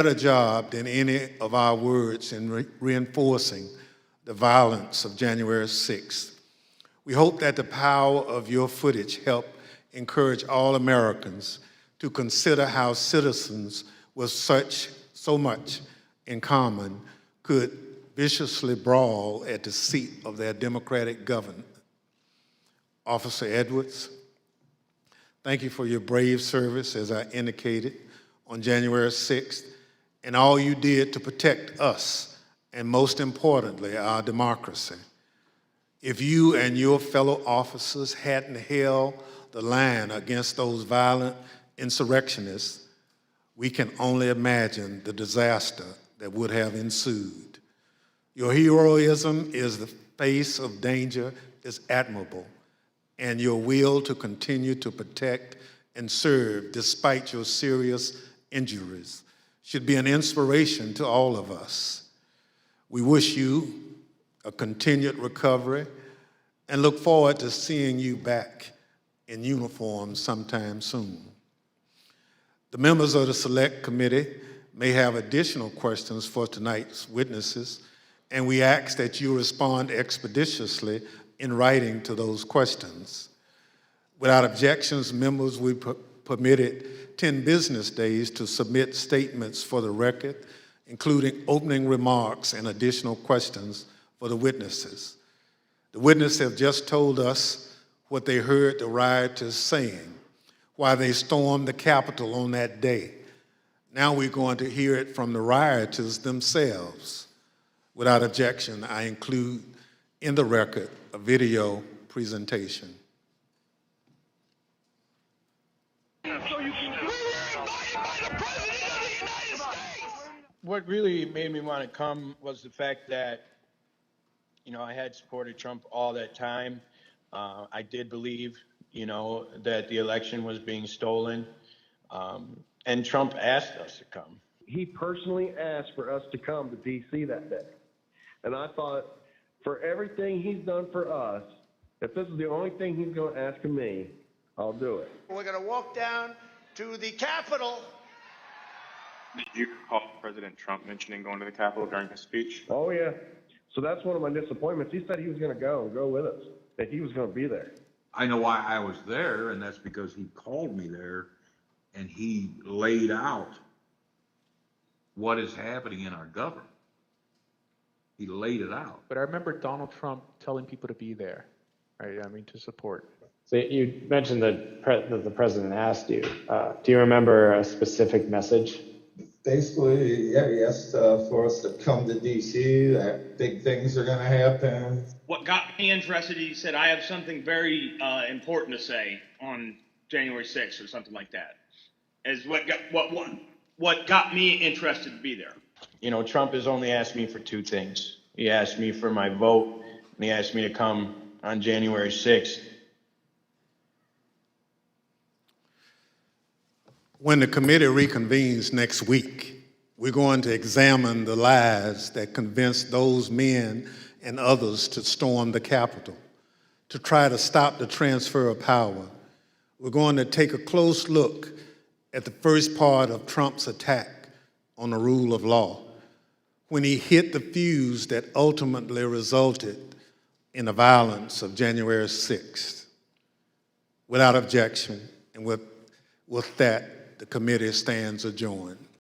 better job than any of our words in reinforcing the violence of January 6th. We hope that the power of your footage help encourage all Americans to consider how citizens with so much in common could viciously brawl at the seat of their democratic government. Officer Edwards, thank you for your brave service, as I indicated, on January 6th, and all you did to protect us, and most importantly, our democracy. If you and your fellow officers hadn't held the line against those violent insurrectionists, we can only imagine the disaster that would have ensued. Your heroism in the face of danger is admirable, and your will to continue to protect and serve despite your serious injuries should be an inspiration to all of us. We wish you a continued recovery and look forward to seeing you back in uniform sometime soon. The members of the Select Committee may have additional questions for tonight's witnesses, and we ask that you respond expeditiously in writing to those questions. Without objections, members will be permitted 10 business days to submit statements for the record, including opening remarks and additional questions for the witnesses. The witnesses have just told us what they heard the rioters saying while they stormed the Capitol on that day. Now we're going to hear it from the rioters themselves. Without objection, I include in the record a video presentation. What really made me want to come was the fact that, I had supported Trump all that time. I did believe, that the election was being stolen, and Trump asked us to come. He personally asked for us to come to D.C. that day. And I thought, for everything he's done for us, if this is the only thing he's going to ask of me, I'll do it. We're going to walk down to the Capitol. Did you recall President Trump mentioning going to the Capitol during his speech? Oh, yeah. So that's one of my disappointments. He said he was going to go with us, that he was going to be there. I know why I was there, and that's because he called me there, and he laid out what is happening in our government. He laid it out. But I remember Donald Trump telling people to be there, right? I mean, to support. So you mentioned that the president asked you. Do you remember a specific message? Basically, yeah, he asked for us to come to D.C., that big things are going to happen. What got me interested, he said, I have something very important to say on January 6th or something like that, is what got me interested to be there. Trump has only asked me for two things. He asked me for my vote, and he asked me to come on January 6th. When the committee reconvenes next week, we're going to examine the lies that convinced those men and others to storm the Capitol, to try to stop the transfer of power. We're going to take a close look at the first part of Trump's attack on the rule of law, when he hit the fuse that ultimately resulted in the violence of January 6th. Without objection, and with that, the committee stands adjourned.